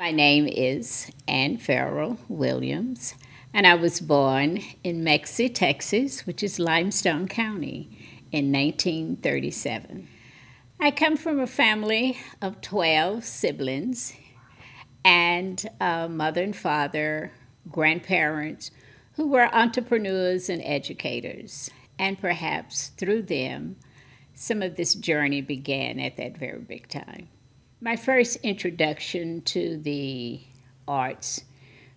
My name is Ann Farrell Williams, and I was born in Mexie, Texas, which is Limestone County, in 1937. I come from a family of 12 siblings and a mother and father, grandparents who were entrepreneurs and educators. And perhaps through them, some of this journey began at that very big time. My first introduction to the arts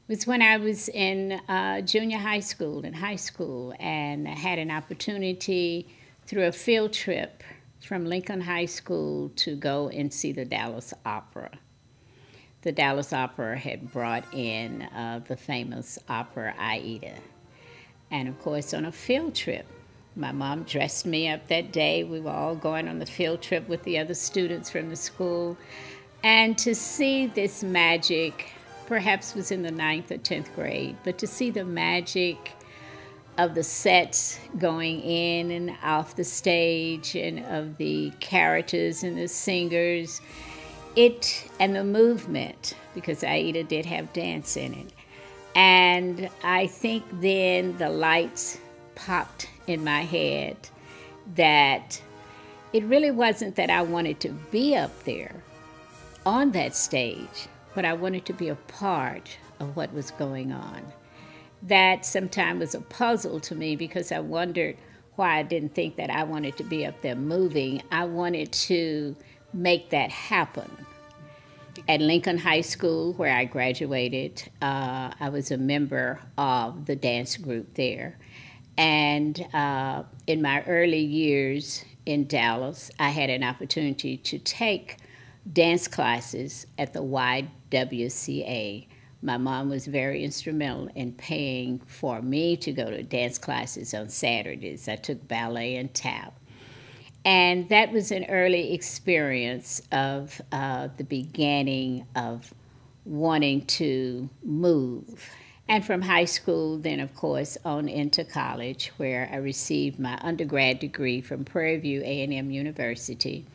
was when I was in junior high school and high school, and I had an opportunity through a field trip from Lincoln High School to go and see the Dallas Opera. The Dallas Opera had brought in the famous opera Aida. And of course, on a field trip, my mom dressed me up that day. We were all going on the field trip with the other students from the school. And to see this magic, perhaps was in the 9th or 10th grade, but to see the magic of the sets going in and off the stage and of the characters and the singers, and the movement, because Aida did have dance in it. And I think then the lights popped in my head that it really wasn't that I wanted to be up there on that stage, but I wanted to be a part of what was going on. That sometimes was a puzzle to me because I wondered why I didn't think that I wanted to be up there moving. I wanted to make that happen. At Lincoln High School, where I graduated, I was a member of the dance group there. And in my early years in Dallas, I had an opportunity to take dance classes at the YWCA. My mom was very instrumental in paying for me to go to dance classes on Saturdays. I took ballet and tap. And that was an early experience of the beginning of wanting to move. And from high school, then, of course, on into college, where I received my undergrad degree from Prairie View A&M University.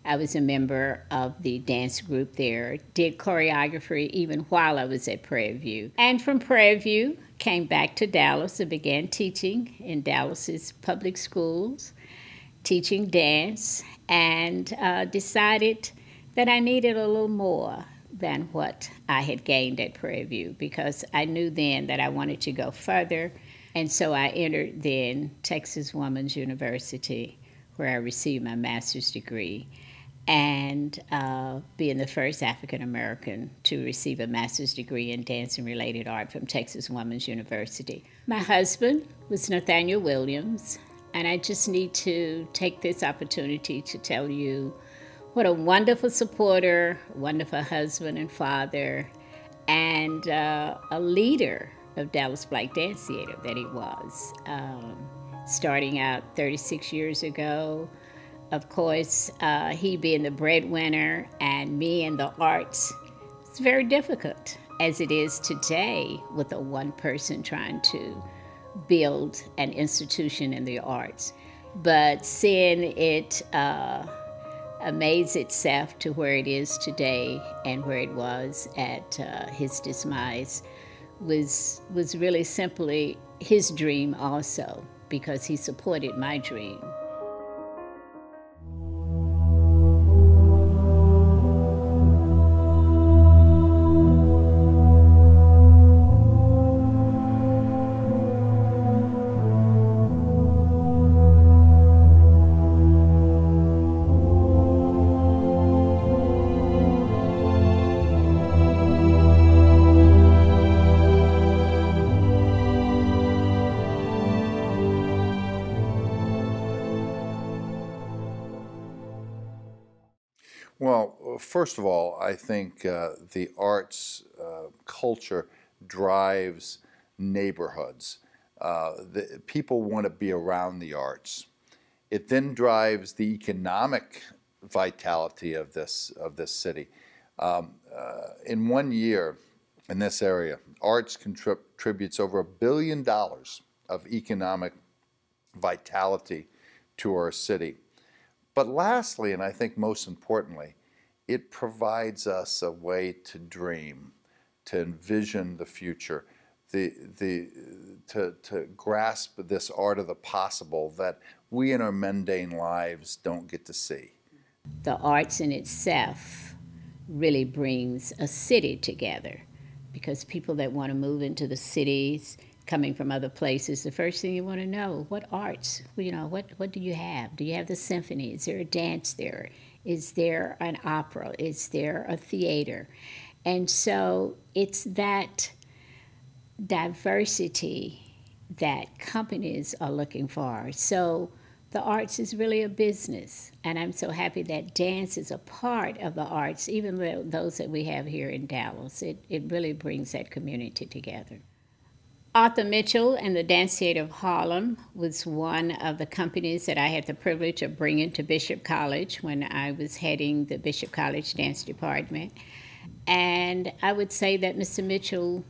I was a member of the dance group there, did choreography even while I was at Prairie View. And from Prairie View, came back to Dallas and began teaching in Dallas's public schools, teaching dance, and decided that I needed a little more than what I had gained at Prairie View, because I knew then that I wanted to go further. And so I entered then Texas Woman's University, where I received my master's degree, and being the first African American to receive a master's degree in dance and related art from Texas Woman's University. My husband was Nathaniel Williams, and I just need to take this opportunity to tell you what a wonderful supporter, wonderful husband and father, and a leader of Dallas Black Dance Theater that he was. Starting out 36 years ago, of course, he being the breadwinner and me in the arts, it's very difficult, as it is today with a one person trying to build an institution in the arts. But seeing it amaze itself to where it is today and where it was at his demise was really simply his dream also, because he supported my dream. Well, first of all, I think the arts culture drives neighborhoods. People want to be around the arts. It then drives the economic vitality of this city. In 1 year in this area, arts contributes over $1 billion of economic vitality to our city. But lastly, and I think most importantly, it provides us a way to dream, to envision the future, to grasp this art of the possible that we in our mundane lives don't get to see. The arts in itself really brings a city together, because people that want to move into the cities coming from other places, the first thing you want to know, what arts, what do you have? Do you have the symphony? Is there a dance there? Is there an opera? Is there a theater? And so it's that diversity that companies are looking for. So the arts is really a business, and I'm so happy that dance is a part of the arts, even those that we have here in Dallas. It really brings that community together. Arthur Mitchell and the Dance Theater of Harlem was one of the companies that I had the privilege of bringing to Bishop College when I was heading the Bishop College Dance Department. And I would say that Mr. Mitchell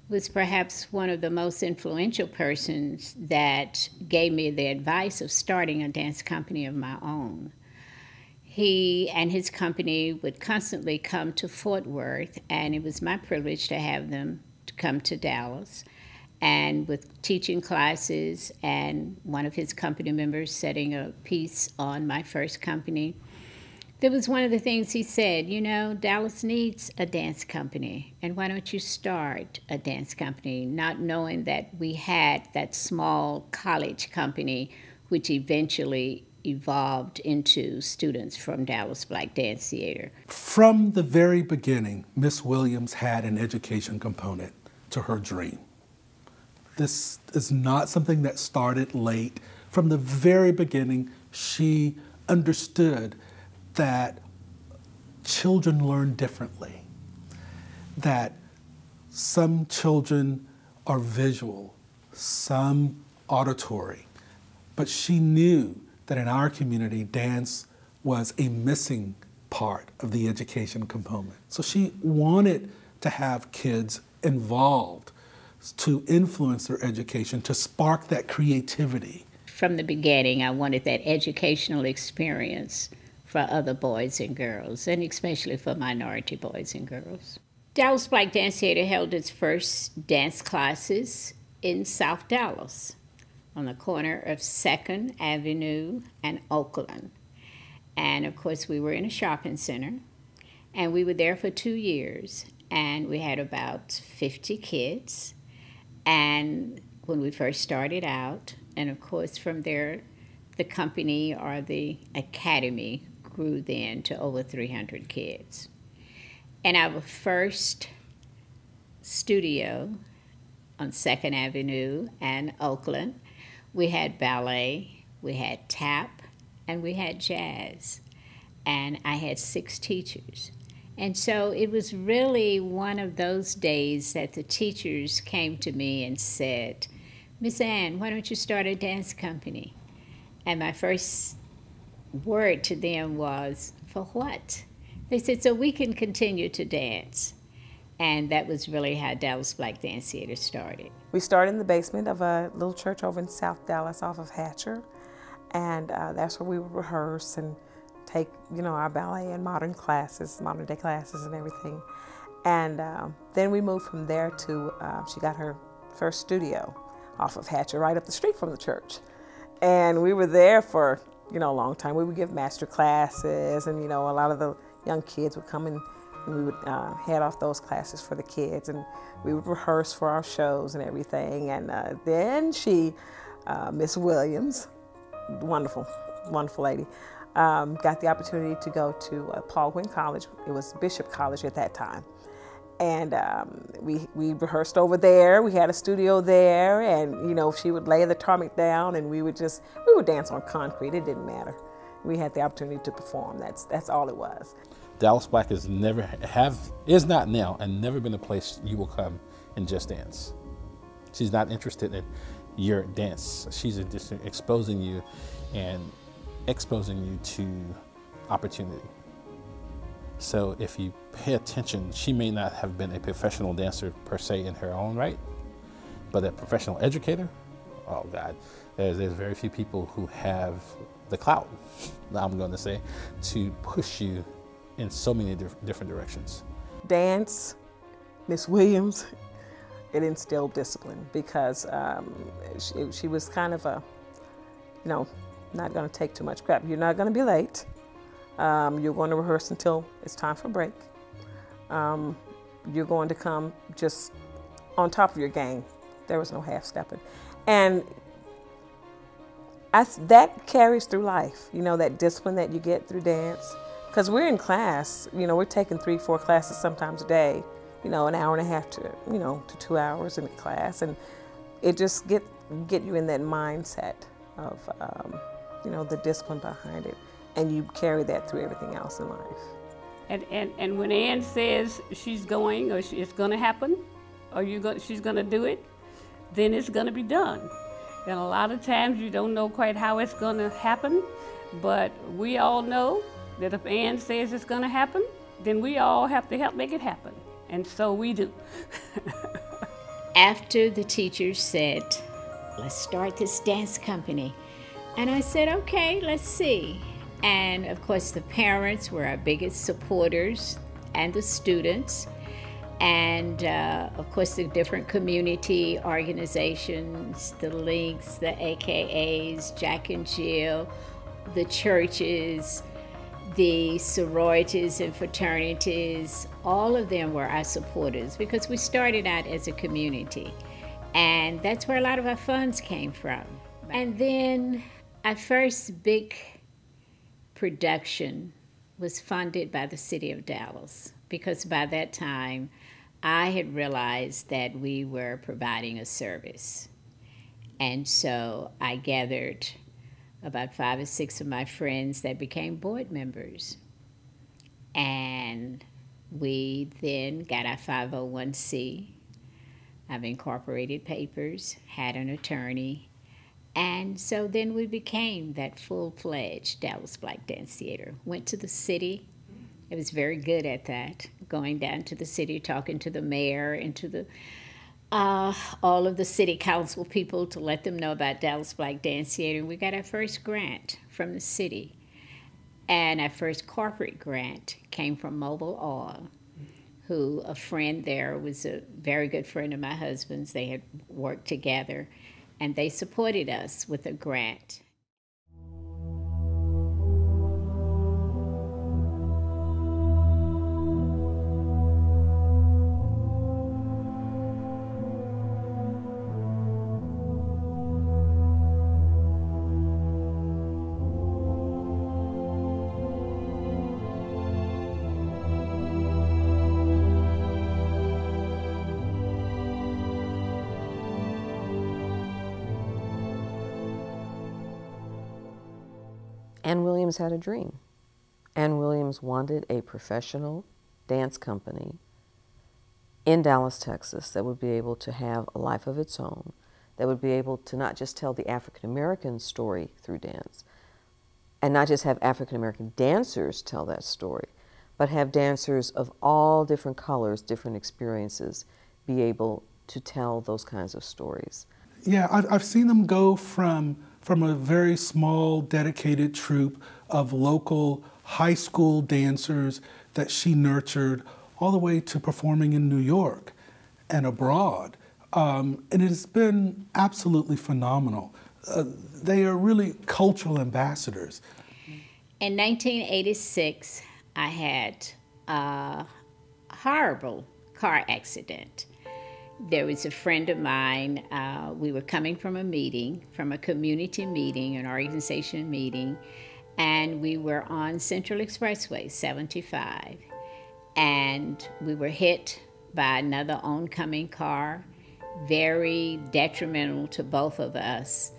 was perhaps one of the most influential persons that gave me the advice of starting a dance company of my own. He and his company would constantly come to Fort Worth, and it was my privilege to have them to come to Dallas. And with teaching classes and one of his company members setting a piece on my first company, there was one of the things he said, Dallas needs a dance company, and why don't you start a dance company? Not knowing that we had that small college company, which eventually evolved into students from Dallas Black Dance Theater. From the very beginning, Miss Williams had an education component to her dream. This is not something that started late. From the very beginning, she understood that children learn differently, that some children are visual, some auditory, but she knew that in our community, dance was a missing part of the education component. So she wanted to have kids involved to influence their education, to spark that creativity. From the beginning, I wanted that educational experience for other boys and girls, and especially for minority boys and girls. Dallas Black Dance Theater held its first dance classes in South Dallas, on the corner of 2nd Avenue and Oakland. And of course, we were in a shopping center, and we were there for 2 years, and we had about 50 kids. And when we first started out, and of course from there, the company or the academy grew then to over 300 kids. And our first studio on 2nd Avenue and Oakland, we had ballet, we had tap, and we had jazz. And I had 6 teachers. And so it was really one of those days that the teachers came to me and said, Miss Ann, why don't you start a dance company? And my first word to them was, for what? They said, so we can continue to dance. And that was really how Dallas Black Dance Theater started. We started in the basement of a little church over in South Dallas off of Hatcher. And that's where we would rehearse and take, our ballet and modern day classes and everything. And then we moved from there to, she got her first studio off of Hatcher, right up the street from the church. And we were there for, a long time. We would give master classes, and, a lot of the young kids would come in, and we would head off those classes for the kids, and we would rehearse for our shows and everything. And then she, Miss Williams, wonderful lady, got the opportunity to go to Paul Wynn College. It was Bishop College at that time. And we rehearsed over there. We had a studio there, and she would lay the tarmac down, and we would dance on concrete. It didn't matter. We had the opportunity to perform. That's all it was. Dallas Black is not now and never been a place you will come and just dance. She's not interested in your dance. She's just exposing you to opportunity. So if you pay attention, she may not have been a professional dancer per se in her own right, but a professional educator, oh God, there's very few people who have the clout, I'm going to say, to push you in so many different directions. Dance, Miss Williams, it instilled discipline because she was kind of a, not going to take too much crap. You're not going to be late. You're going to rehearse until it's time for break. You're going to come just on top of your game. There was no half-stepping. And that carries through life, that discipline that you get through dance. Because we're in class, we're taking 3-4 classes sometimes a day, an hour and a half to 2 hours in class. And it just get you in that mindset of, the discipline behind it. And you carry that through everything else in life. And when Ann says she's going, or it's going to happen, or she's going to do it, then it's going to be done. And a lot of times you don't know quite how it's going to happen, but we all know that if Ann says it's going to happen, then we all have to help make it happen. And so we do. After the teachers said, let's start this dance company, and I said, okay, let's see. And of course the parents were our biggest supporters, and the students, and of course the different community organizations, the Links, the AKAs, Jack and Jill, the churches, the sororities and fraternities, all of them were our supporters because we started out as a community. And that's where a lot of our funds came from. And then our first big production was funded by the city of Dallas because by that time I had realized that we were providing a service. And so I gathered about 5 or 6 of my friends that became board members. And we then got our 501c. I've incorporated papers, had an attorney, and so then we became that full-fledged Dallas Black Dance Theater. Went to the city. I was very good at that, going down to the city, talking to the mayor and to the all of the city council people to let them know about Dallas Black Dance Theater. We got our first grant from the city. And our first corporate grant came from Mobil Oil, who a friend there was a very good friend of my husband's. They had worked together, and they supported us with a grant. Ann Williams had a dream. Ann Williams wanted a professional dance company in Dallas, Texas, that would be able to have a life of its own, that would be able to not just tell the African American story through dance, and not just have African American dancers tell that story, but have dancers of all different colors, different experiences, be able to tell those kinds of stories. Yeah, I've seen them go from a very small, dedicated troupe of local high school dancers that she nurtured all the way to performing in New York and abroad. And it has been absolutely phenomenal. They are really cultural ambassadors. In 1986, I had a horrible car accident. There was a friend of mine, we were coming from a meeting, from a community meeting, an organization meeting, and we were on Central Expressway 75, and we were hit by another oncoming car, very detrimental to both of us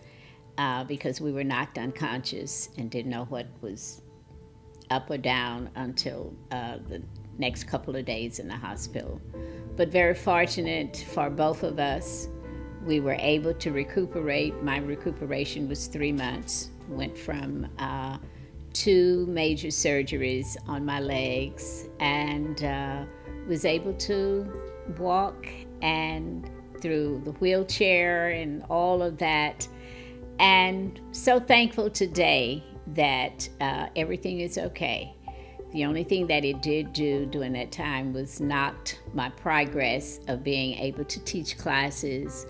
because we were knocked unconscious and didn't know what was up or down until the next couple of days in the hospital. But very fortunate for both of us. We were able to recuperate. My recuperation was 3 months. Went from 2 major surgeries on my legs and was able to walk and through the wheelchair and all of that. And so thankful today that everything is okay. The only thing that it did do during that time was knocked my progress of being able to teach classes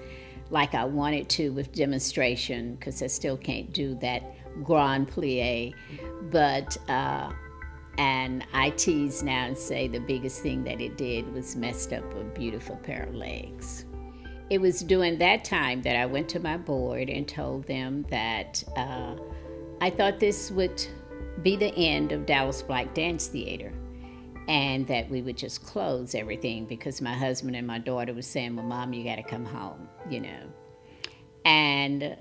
like I wanted to with demonstration, because I still can't do that grand plie. But, and I tease now and say the biggest thing that it did was messed up a beautiful pair of legs. It was during that time that I went to my board and told them that I thought this would be the end of Dallas Black Dance Theater, and that we would just close everything because my husband and my daughter was saying, well, Mom, you got to come home, you know. And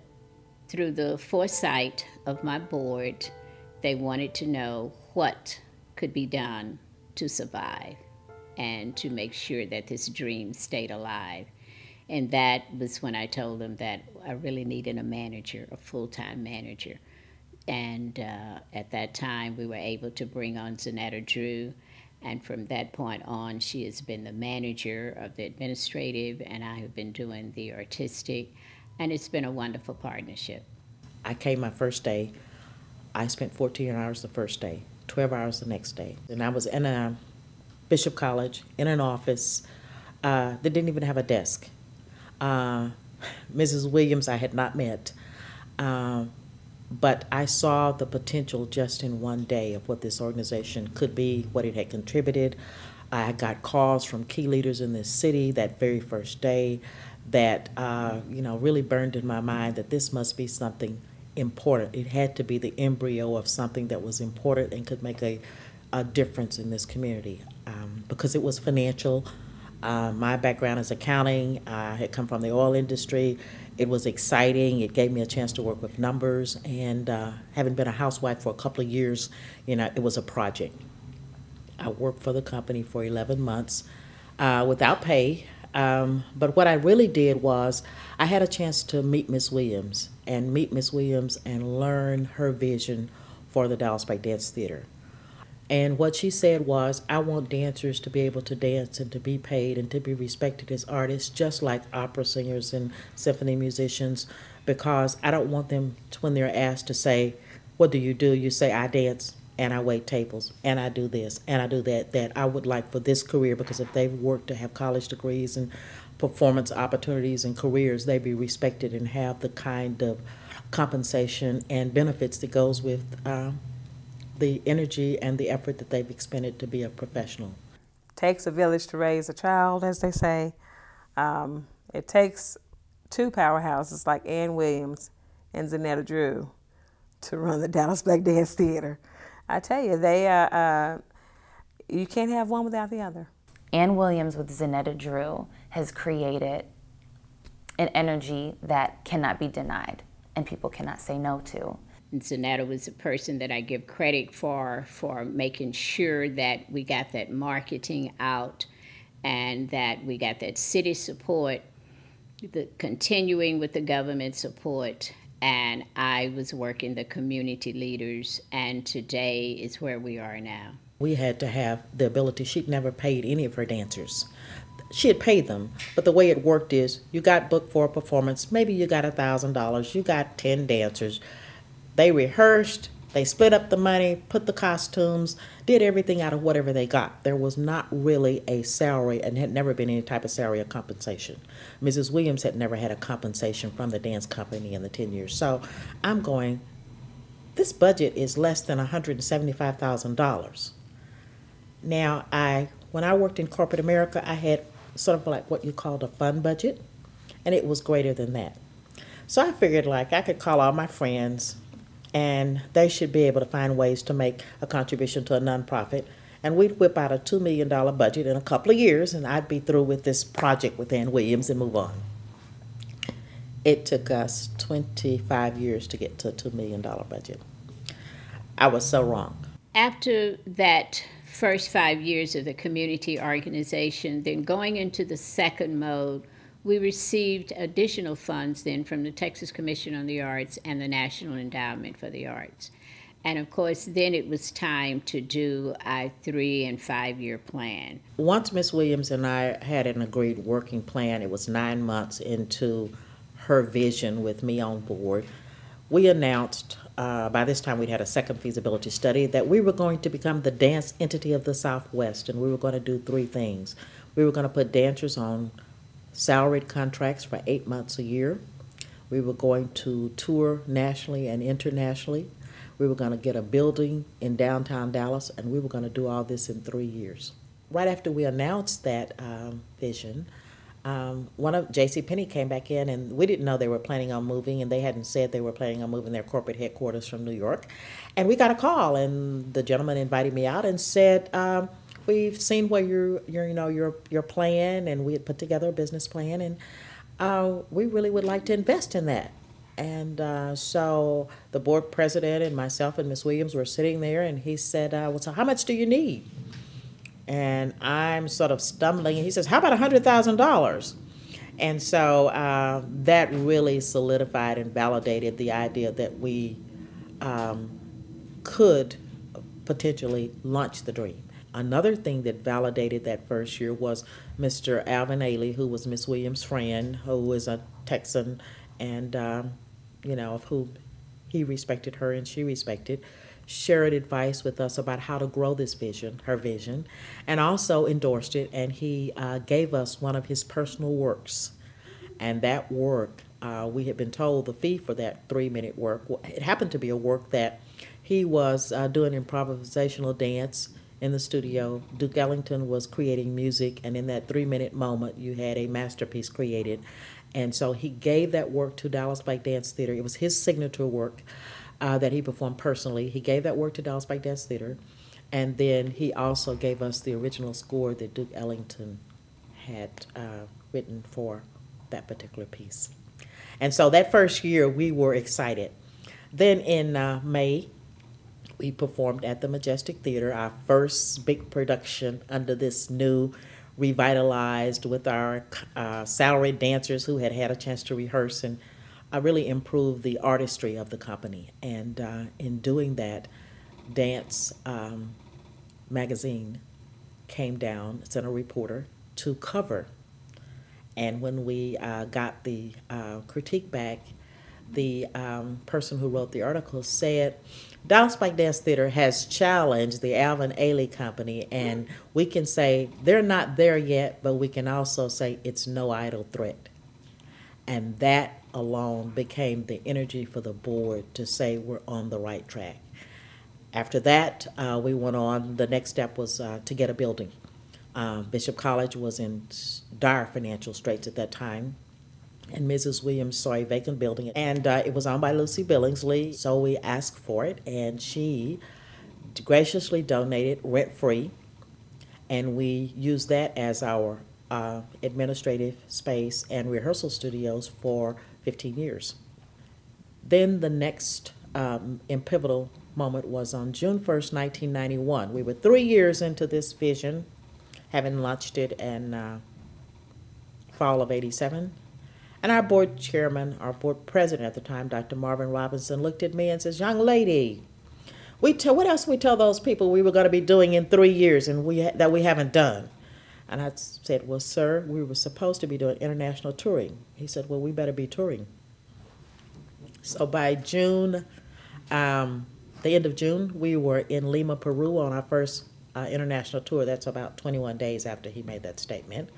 through the foresight of my board, they wanted to know what could be done to survive and to make sure that this dream stayed alive. And that was when I told them that I really needed a manager, a full-time manager. And at that time, we were able to bring on Zanetta Drew. And from that point on, she has been the manager of the administrative, and I have been doing the artistic. And it's been a wonderful partnership. I came my first day. I spent 14 hours the first day, 12 hours the next day. And I was in a Bishop College, in an office that didn't even have a desk. Mrs. Williams I had not met. But I saw the potential just in one day of what this organization could be, what it had contributed. I got calls from key leaders in this city that very first day that, really burned in my mind that this must be something important. It had to be the embryo of something that was important and could make a difference in this community, because it was financial. My background is accounting. I had come from the oil industry. It was exciting. It gave me a chance to work with numbers, and having been a housewife for a couple of years, it was a project. I worked for the company for 11 months without pay, but what I really did was I had a chance to meet Miss Williams and learn her vision for the Dallas Black Dance Theater. And what she said was, I want dancers to be able to dance and to be paid and to be respected as artists, just like opera singers and symphony musicians, because I don't want them to, when they're asked to say, what do? You say, I dance and I wait tables and I do this and I do that I would like for this career, because if they've worked to have college degrees and performance opportunities and careers, they be respected and have the kind of compensation and benefits that goes with the energy and the effort that they've expended to be a professional. Takes a village to raise a child, as they say. It takes two powerhouses like Ann Williams and Zanetta Drew to run the Dallas Black Dance Theater. I tell you, you can't have one without the other. Ann Williams with Zanetta Drew has created an energy that cannot be denied and people cannot say no to. And Zanetta was a person that I give credit for making sure that we got that marketing out and that we got that city support, continuing with the government support, and I was working the community leaders, and today is where we are now. We had to have the ability. She'd never paid any of her dancers. She had paid them, but the way it worked is you got booked for a performance, maybe you got $1,000, you got 10 dancers. They rehearsed, they split up the money, put the costumes, did everything out of whatever they got. There was not really a salary, and had never been any type of salary or compensation. Mrs. Williams had never had a compensation from the dance company in the 10 years. So I'm going, this budget is less than $175,000. Now, when I worked in corporate America, I had sort of like what you called a fund budget, and it was greater than that. So I figured like I could call all my friends, and they should be able to find ways to make a contribution to a nonprofit. And we'd whip out a $2 million budget in a couple of years, and I'd be through with this project with Ann Williams and move on. It took us 25 years to get to a $2 million budget. I was so wrong. After that first 5 years of the community organization, then going into the second mode, we received additional funds then from the Texas Commission on the Arts and the National Endowment for the Arts. And of course, then it was time to do a 3- and 5-year plan. Once Ms. Williams and I had an agreed working plan, it was 9 months into her vision with me on board, we announced, by this time we'd had a second feasibility study, that we were going to become the dance entity of the Southwest, and we were going to do three things. We were going to put dancers on salaried contracts for 8 months a year. We were going to tour nationally and internationally. We were going to get a building in downtown Dallas, and we were going to do all this in 3 years. Right after we announced that vision, one of JCPenney came back in, and we didn't know they were planning on moving, and they hadn't said they were planning on moving their corporate headquarters from New York. And we got a call, and the gentleman invited me out and said, "We've seen where your plan, and we had put together a business plan, and we really would like to invest in that." And so the board president and myself and Ms. Williams were sitting there, and he said, "Well, so how much do you need?" And I'm sort of stumbling, and he says, "How about $100,000?" And so that really solidified and validated the idea that we could potentially launch the dream. Another thing that validated that first year was Mr. Alvin Ailey, who was Miss Williams' friend, who was a Texan, and of whom he respected her and she respected, shared advice with us about how to grow this vision, her vision, and also endorsed it. And he gave us one of his personal works. And that work, we had been told the fee for that 3-minute work, it happened to be a work that he was doing improvisational dance in the studio. Duke Ellington was creating music, and in that 3-minute moment, you had a masterpiece created. And so he gave that work to Dallas Pike Dance Theater. It was his signature work that he performed personally. He gave that work to Dallas Pike Dance Theater, and then he also gave us the original score that Duke Ellington had written for that particular piece. And so that first year, we were excited. Then in May, we performed at the Majestic Theater, our first big production under this new, revitalized, with our salaried dancers who had had a chance to rehearse and really improved the artistry of the company. And in doing that, Dance magazine came down, sent a reporter to cover. And when we got the critique back, the person who wrote the article said, "Dallas Pike Dance Theater has challenged the Alvin Ailey Company, and we can say they're not there yet, but we can also say it's no idle threat." And that alone became the energy for the board to say we're on the right track. After that, we went on. The next step was to get a building. Bishop College was in dire financial straits at that time, and Mrs. Williams saw a vacant building, and it was owned by Lucy Billingsley, so we asked for it, and she graciously donated rent-free, and we used that as our administrative space and rehearsal studios for 15 years. Then the next pivotal moment was on June 1st, 1991. We were 3 years into this vision, having launched it in fall of '87. And our board chairman, our board president at the time, Dr. Marvin Robinson, looked at me and says, "Young lady, what else we tell those people we were going to be doing in 3 years and that we haven't done?" And I said, "Well, sir, we were supposed to be doing international touring." He said, "Well, we better be touring." So by June, the end of June, we were in Lima, Peru on our first international tour. That's about 21 days after he made that statement.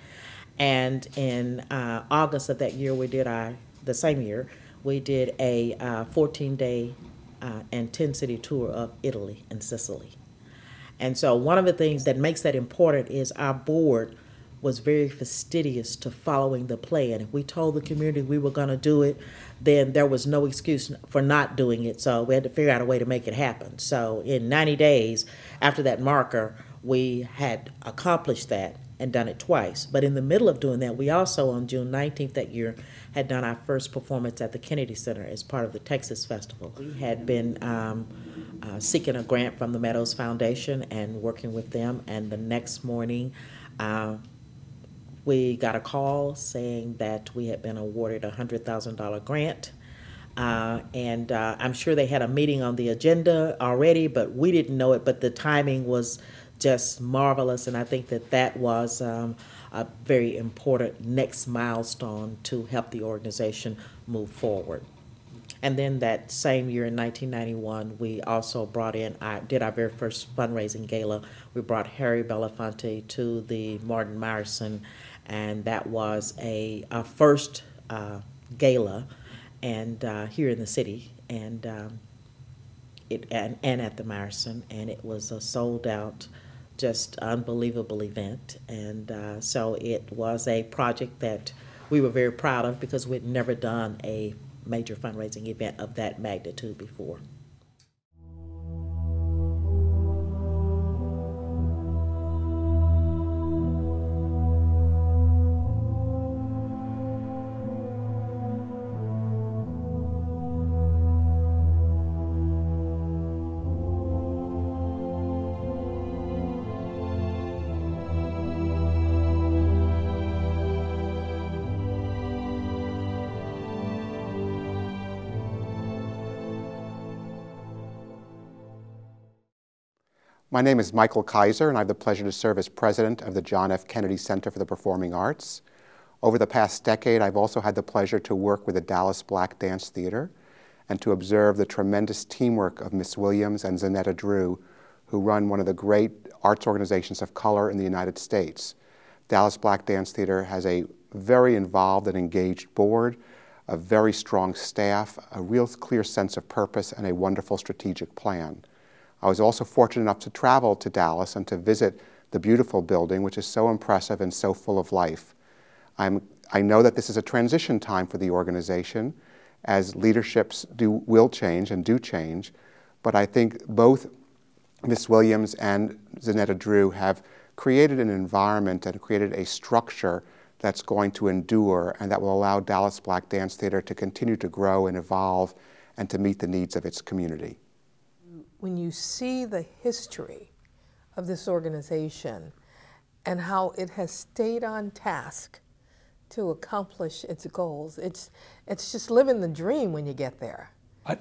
And in August of that year, the same year, we did a 14-day and 10-city tour of Italy and Sicily. And so one of the things that makes that important is our board was very fastidious to following the plan. If we told the community we were going to do it, then there was no excuse for not doing it. So we had to figure out a way to make it happen. So in 90 days after that marker, we had accomplished that and done it twice. But in the middle of doing that, we also, on June 19th that year, had done our first performance at the Kennedy Center as part of the Texas Festival. We had been seeking a grant from the Meadows Foundation and working with them, and the next morning we got a call saying that we had been awarded a $100,000 grant. And I'm sure they had a meeting on the agenda already, but we didn't know it, but the timing was just marvelous, and I think that was a very important next milestone to help the organization move forward. And then that same year in 1991, we also brought in, did our very first fundraising gala. We brought Harry Belafonte to the Martin Meyerson, and that was our first gala, and here in the city, and at the Meyerson, and it was a sold out, just unbelievable event. And so it was a project that we were very proud of because we'd never done a major fundraising event of that magnitude before. My name is Michael Kaiser, and I have the pleasure to serve as president of the John F. Kennedy Center for the Performing Arts. Over the past decade, I've also had the pleasure to work with the Dallas Black Dance Theater and to observe the tremendous teamwork of Miss Williams and Zanetta Drew, who run one of the great arts organizations of color in the United States. Dallas Black Dance Theater has a very involved and engaged board, a very strong staff, a real clear sense of purpose, and a wonderful strategic plan. I was also fortunate enough to travel to Dallas and to visit the beautiful building, which is so impressive and so full of life. I know that this is a transition time for the organization, as leaderships will change and do change, but I think both Miss Williams and Zanetta Drew have created an environment and created a structure that's going to endure and that will allow Dallas Black Dance Theater to continue to grow and evolve and to meet the needs of its community. When you see the history of this organization and how it has stayed on task to accomplish its goals, it's just living the dream when you get there.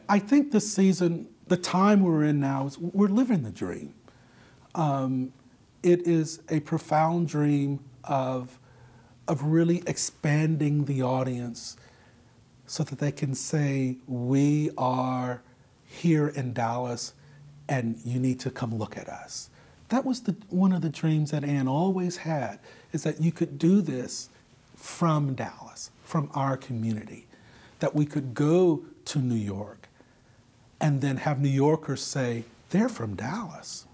I think this season, the time we're in now, is we're living the dream. It is a profound dream of really expanding the audience so that they can say, we are here in Dallas and you need to come look at us. That was one of the dreams that Ann always had, is that you could do this from Dallas, from our community, that we could go to New York and then have New Yorkers say, they're from Dallas.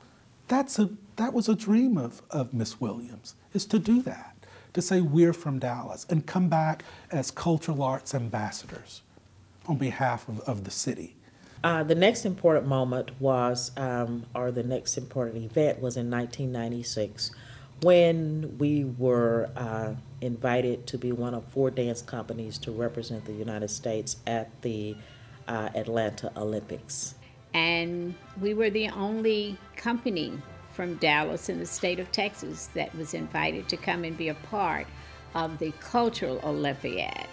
That was a dream of Miss Williams, is to do that, to say we're from Dallas and come back as cultural arts ambassadors on behalf of the city. The next important moment was, or the next important event was in 1996, when we were invited to be one of 4 dance companies to represent the United States at the Atlanta Olympics. And we were the only company from Dallas in the state of Texas that was invited to come and be a part of the Cultural Olympiad.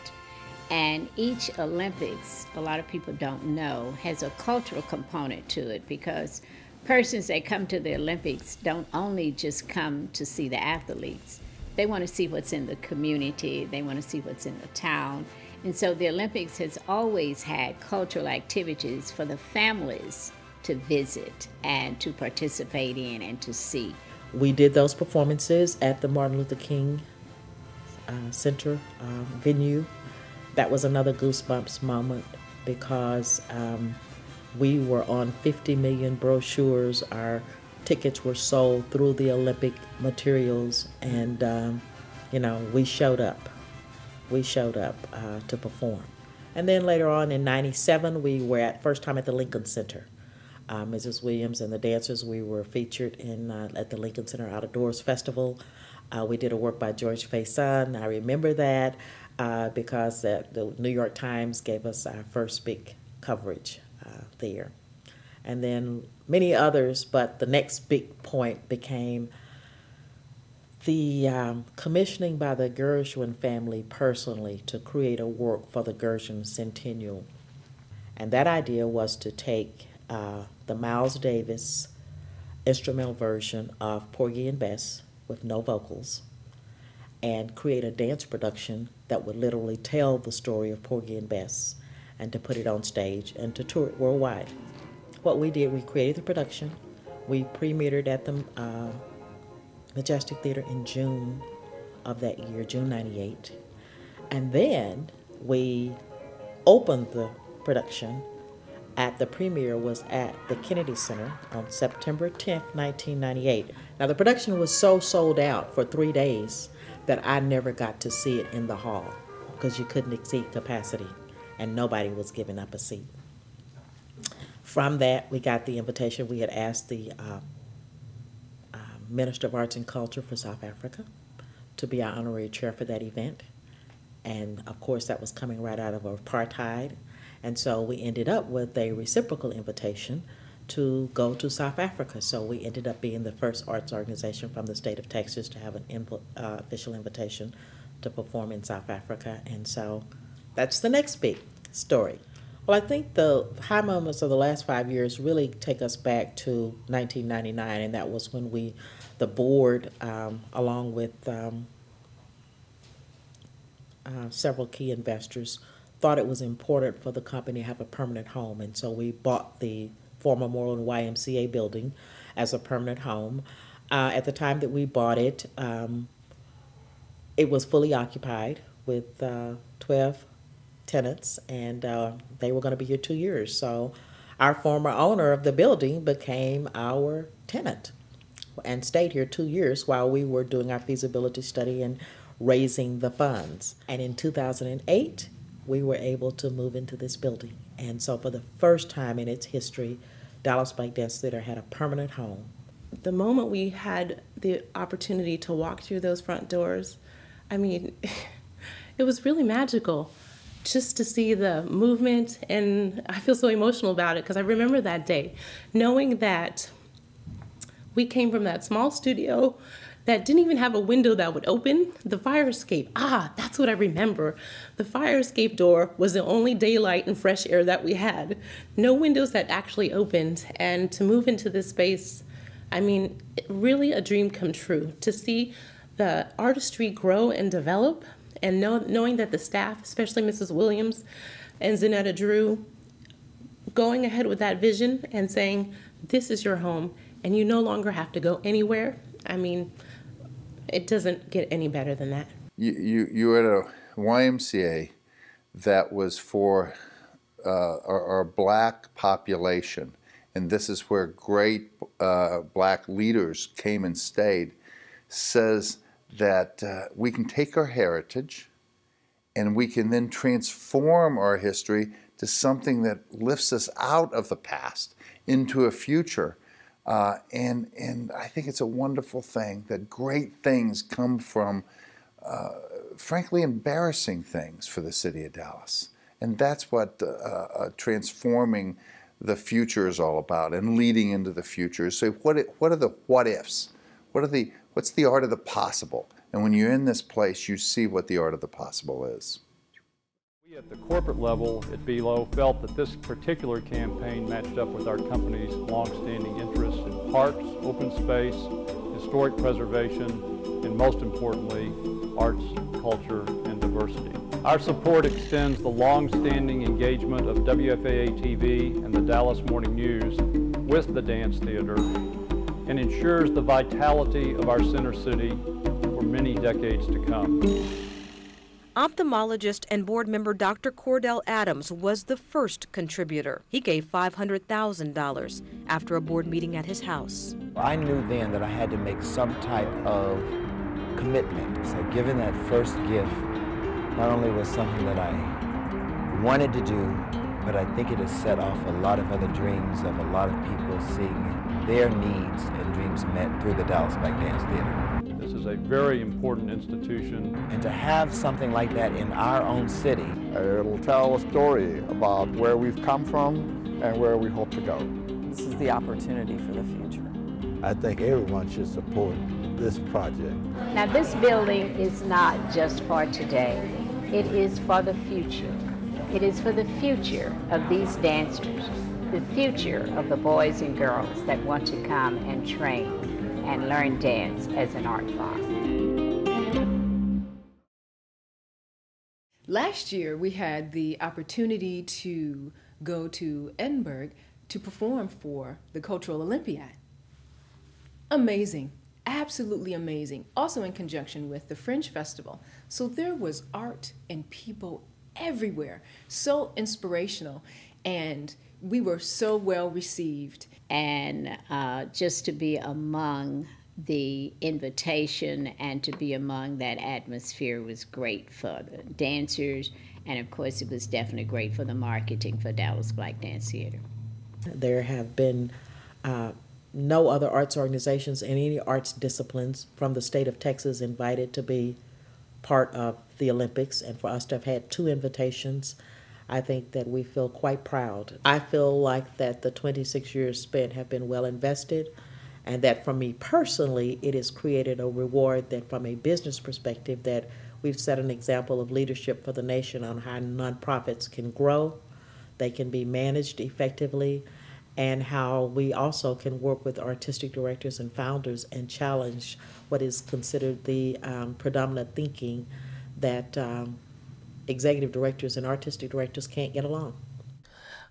And each Olympics, a lot of people don't know, has a cultural component to it, because persons that come to the Olympics don't only just come to see the athletes. They want to see what's in the community, they want to see what's in the town. And so the Olympics has always had cultural activities for the families to visit and to participate in and to see. We did those performances at the Martin Luther King Center venue. That was another Goosebumps moment, because we were on 50 million brochures. Our tickets were sold through the Olympic materials, and we showed up. We showed up to perform. And then later on in 97, we were first time at the Lincoln Center. Mrs. Williams and the dancers, we were featured at the Lincoln Center Out of Doors Festival. We did a work by George Faison. I remember that because the New York Times gave us our first big coverage there. And then many others, but the next big point became the commissioning by the Gershwin family personally to create a work for the Gershwin Centennial. And that idea was to take the Miles Davis instrumental version of Porgy and Bess with no vocals and create a dance production that would literally tell the story of Porgy and Bess. and to put it on stage and to tour it worldwide. What we did, we created the production. We premiered it at the Majestic Theater in June of that year, June '98. And then we opened the production the premiere was at the Kennedy Center on September 10th, 1998. Now the production was so sold out for 3 days that I never got to see it in the hall because you couldn't exceed capacity and nobody was giving up a seat. From that, we got the invitation. We had asked the Minister of Arts and Culture for South Africa to be our honorary chair for that event. And of course, that was coming right out of apartheid. And so we ended up with a reciprocal invitation to go to South Africa. So we ended up being the first arts organization from the state of Texas to have an official invitation to perform in South Africa. And so that's the next big story. Well, I think the high moments of the last 5 years really take us back to 1999, and that was when the board, along with several key investors, thought it was important for the company to have a permanent home, and so we bought the former Moreland YMCA building as a permanent home. At the time that we bought it, it was fully occupied with 12 tenants, and they were going to be here 2 years. So our former owner of the building became our tenant and stayed here 2 years while we were doing our feasibility study and raising the funds. And in 2008, we were able to move into this building. And so for the first time in its history, Dallas Black Dance Theater had a permanent home. The moment we had the opportunity to walk through those front doors, I mean, it was really magical just to see the movement, and I feel so emotional about it because I remember that day, knowing that we came from that small studio that didn't even have a window that would open. The fire escape, that's what I remember. The fire escape door was the only daylight and fresh air that we had. No windows that actually opened, and to move into this space, I mean, really a dream come true. To see the artistry grow and develop, and knowing that the staff, especially Mrs. Williams and Zanetta Drew, going ahead with that vision and saying, this is your home, and you no longer have to go anywhere. I mean, it doesn't get any better than that. You were at a YMCA that was for our black population, and this is where great black leaders came and stayed, says that we can take our heritage and we can then transform our history to something that lifts us out of the past into a future. And I think it's a wonderful thing that great things come from, frankly, embarrassing things for the city of Dallas. And that's what transforming the future is all about, and leading into the future. So what are the what ifs? What's the art of the possible? And when you're in this place, you see what the art of the possible is. We at the corporate level at BELO felt that this particular campaign matched up with our company's long-standing interests in parks, open space, historic preservation, and most importantly, arts, culture, and diversity. Our support extends the long-standing engagement of WFAA-TV and the Dallas Morning News with the Dance Theater, and ensures the vitality of our center city for many decades to come. Ophthalmologist and board member Dr. Cordell Adams was the first contributor. He gave $500,000 after a board meeting at his house. I knew then that I had to make some type of commitment. So giving that first gift not only was something that I wanted to do, but I think it has set off a lot of other dreams of a lot of people seeing their needs and dreams met through the Dallas Black Dance Theater. This is a very important institution. And to have something like that in our own city. It'll tell a story about where we've come from and where we hope to go. This is the opportunity for the future. I think everyone should support this project. Now, this building is not just for today. It is for the future. It is for the future of these dancers, the future of the boys and girls that want to come and train and learn dance as an art form. Last year, we had the opportunity to go to Edinburgh to perform for the Cultural Olympiad. Amazing, absolutely amazing. Also in conjunction with the Fringe Festival. So there was art and people everywhere, so inspirational, and we were so well received. And just to be among the invitation and to be among that atmosphere was great for the dancers, and of course it was definitely great for the marketing for Dallas Black Dance Theater. There have been no other arts organizations in any arts disciplines from the state of Texas invited to be part of the Olympics, and for us to have had 2 invitations, I think that we feel quite proud. I feel like that the 26 years spent have been well invested, and that for me personally, it has created a reward that from a business perspective that we've set an example of leadership for the nation on how nonprofits can grow, they can be managed effectively, and how we also can work with artistic directors and founders and challenge what is considered the predominant thinking that executive directors and artistic directors can't get along.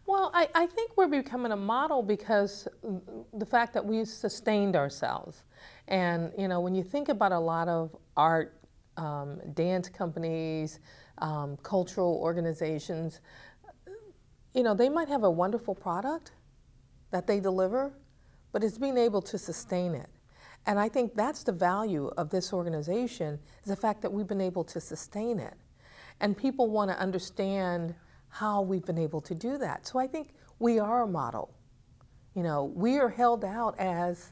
Well, I think we're becoming a model because the fact that we've sustained ourselves. And, you know, when you think about a lot of art, dance companies, cultural organizations, you know, they might have a wonderful product that they deliver, but it's being able to sustain it. And I think that's the value of this organization, is the fact that we've been able to sustain it. And people want to understand how we've been able to do that. So I think we are a model. You know, we are held out as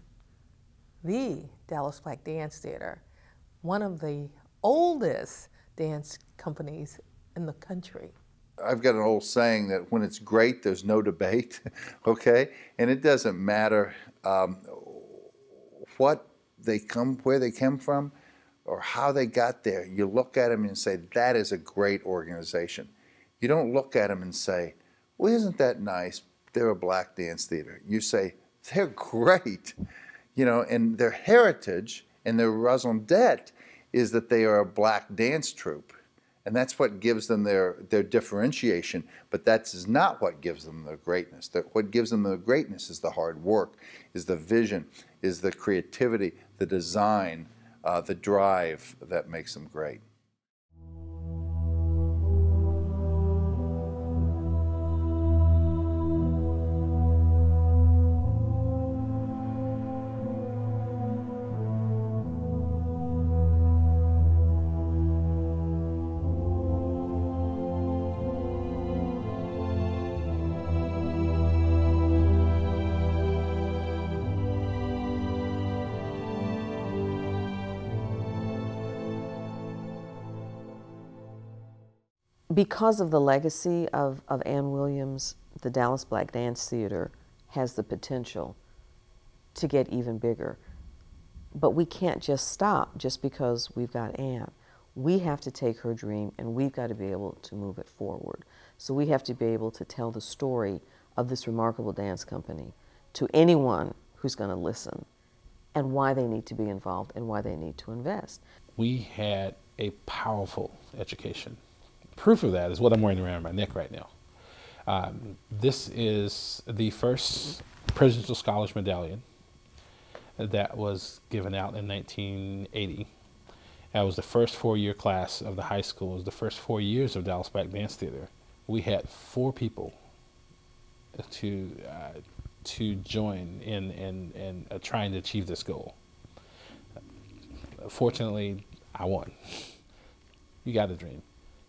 the Dallas Black Dance Theater, one of the oldest dance companies in the country. I've got an old saying that when it's great, there's no debate, okay? And it doesn't matter where they come from or how they got there. You look at them and say, that is a great organization. You don't look at them and say, well, isn't that nice? They're a black dance theater. You say, they're great. You know, and their heritage and their raison d'etre is that they are a black dance troupe. And that's what gives them their differentiation, but that is not what gives them their greatness. What gives them their greatness is the hard work, is the vision, is the creativity, the design, the drive that makes them great. Because of the legacy of Ann Williams, the Dallas Black Dance Theater has the potential to get even bigger. But we can't just stop just because we've got Ann. We have to take her dream and we've got to be able to move it forward. So we have to be able to tell the story of this remarkable dance company to anyone who's going to listen, and why they need to be involved and why they need to invest. We had a powerful education. Proof of that is what I'm wearing around my neck right now. This is the first Presidential Scholar's Medallion that was given out in 1980. That was the first 4-year class of the high school. It was the first 4 years of Dallas Black Dance Theater. We had 4 people to join in trying to achieve this goal. Fortunately, I won. You got to dream.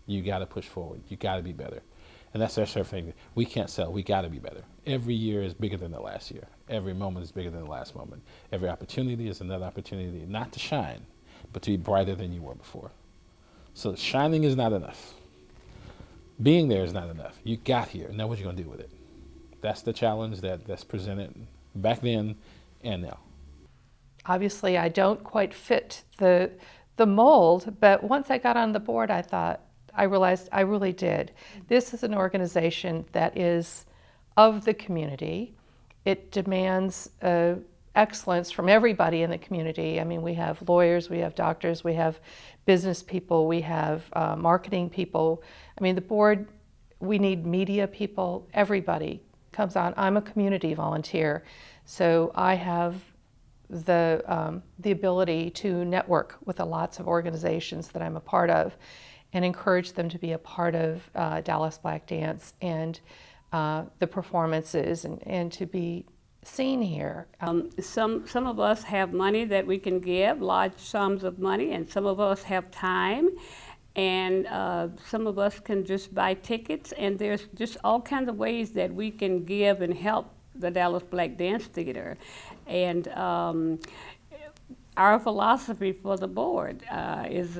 You got to push forward. You got to be better. And that's our sort of thing. We can't sell. We got to be better. Every year is bigger than the last year. Every moment is bigger than the last moment. Every opportunity is another opportunity, not to shine, but to be brighter than you were before. So shining is not enough. Being there is not enough. You got here. Now what are you going to do with it? That's the challenge that's presented back then and now. Obviously, I don't quite fit the mold, but once I got on the board, I realized I really did. This is an organization that is of the community. It demands excellence from everybody in the community. I mean, we have lawyers, we have doctors, we have business people, we have marketing people. I mean, the board, we need media people, everybody comes on. I'm a community volunteer, so I have the ability to network with lots of organizations that I'm a part of and encourage them to be a part of Dallas Black Dance and the performances and to be seen here. Some of us have money that we can give, large sums of money, and some of us have time, and some of us can just buy tickets, and there's just all kinds of ways that we can give and help the Dallas Black Dance Theater. And our philosophy for the board is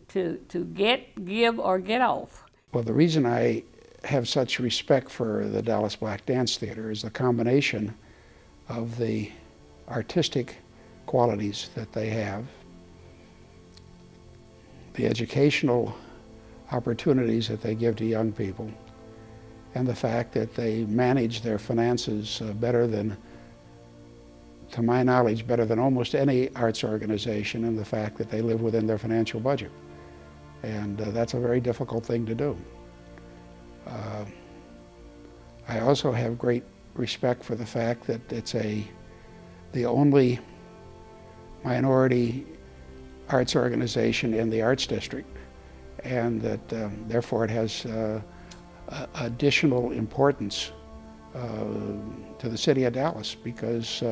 to give or get off. Well, the reason I have such respect for the Dallas Black Dance Theater is the combination of the artistic qualities that they have, the educational opportunities that they give to young people, and the fact that they manage their finances better than, to my knowledge, better than almost any arts organization, and the fact that they live within their financial budget. And that's a very difficult thing to do. I also have great respect for the fact that it's the only minority arts organization in the Arts District, and that therefore it has additional importance to the city of Dallas, because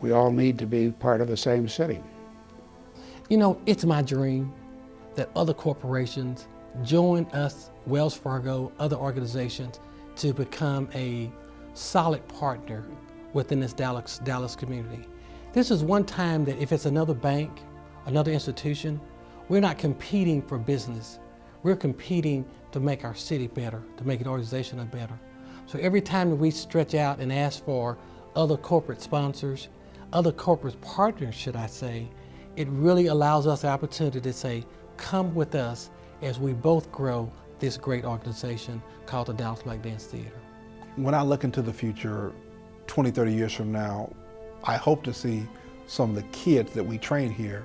we all need to be part of the same city. You know, it's my dream that other corporations join us, Wells Fargo, other organizations, to become a solid partner within this Dallas community. This is one time that if it's another bank, another institution, we're not competing for business. We're competing to make our city better, to make an organization better. So every time that we stretch out and ask for other corporate sponsors, other corporate partners, should I say, it really allows us the opportunity to say, come with us as we both grow this great organization called the Dallas Black Dance Theater. When I look into the future, 20, 30 years from now, I hope to see some of the kids that we train here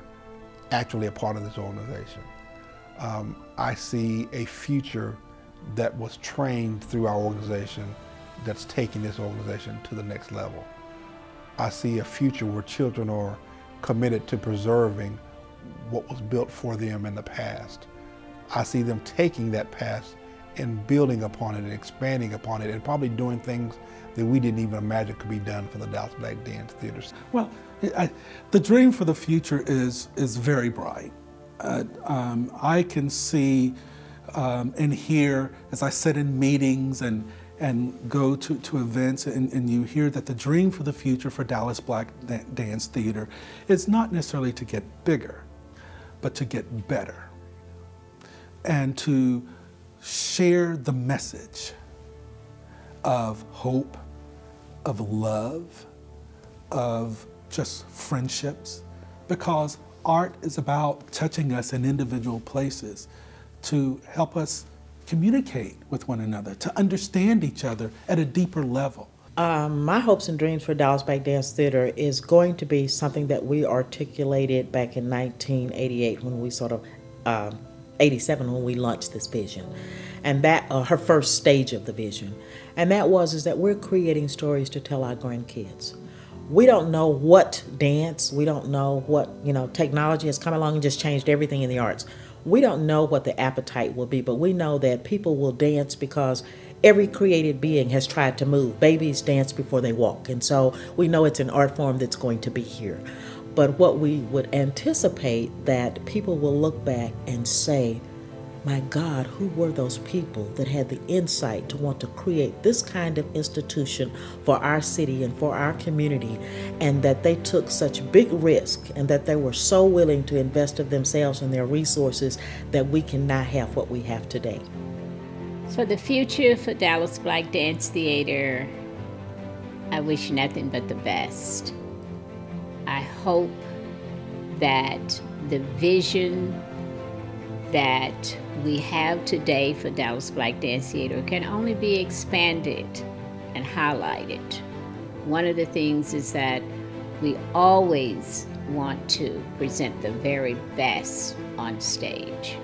actually a part of this organization. I see a future that was trained through our organization that's taking this organization to the next level. I see a future where children are committed to preserving what was built for them in the past. I see them taking that past and building upon it and expanding upon it and probably doing things that we didn't even imagine could be done for the Dallas Black Dance Theater. Well, the dream for the future is very bright. I can see and hear, as I sit in meetings and go to events, and you hear that the dream for the future for Dallas Black Dance Theater is not necessarily to get bigger, but to get better, and to share the message of hope, of love, of just friendships, because art is about touching us in individual places to help us communicate with one another, to understand each other at a deeper level. My hopes and dreams for Dallas Black Dance Theater is going to be something that we articulated back in 1988 when we 87 when we launched this vision. And that, her first stage of the vision. And that is that we're creating stories to tell our grandkids. We don't know what dance, we don't know what, technology has come along and just changed everything in the arts. We don't know what the appetite will be, but we know that people will dance because every created being has tried to move. Babies dance before they walk, and so we know it's an art form that's going to be here. But what we would anticipate that people will look back and say, my God, who were those people that had the insight to want to create this kind of institution for our city and for our community, and that they took such big risk and that they were so willing to invest of themselves and their resources that we can now have what we have today. So the future for Dallas Black Dance Theater, I wish nothing but the best. I hope that the vision that we have today for Dallas Black Dance Theater can only be expanded and highlighted One of the things is that we always want to present the very best on stage.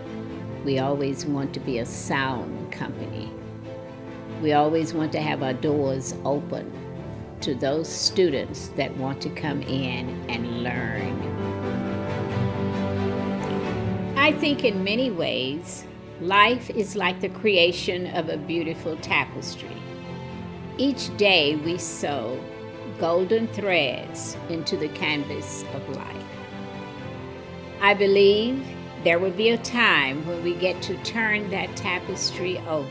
We always want to be a sound company. We always want to have our doors open to those students that want to come in and learn. I think in many ways, life is like the creation of a beautiful tapestry. Each day we sew golden threads into the canvas of life. I believe there will be a time when we get to turn that tapestry over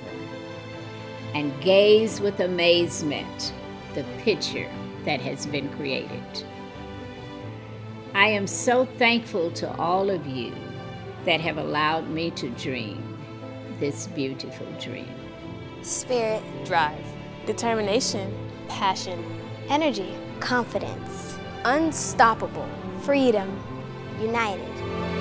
and gaze with amazement the picture that has been created. I am so thankful to all of you that have allowed me to dream this beautiful dream. Spirit, drive, determination, passion, energy, confidence, unstoppable, freedom, united.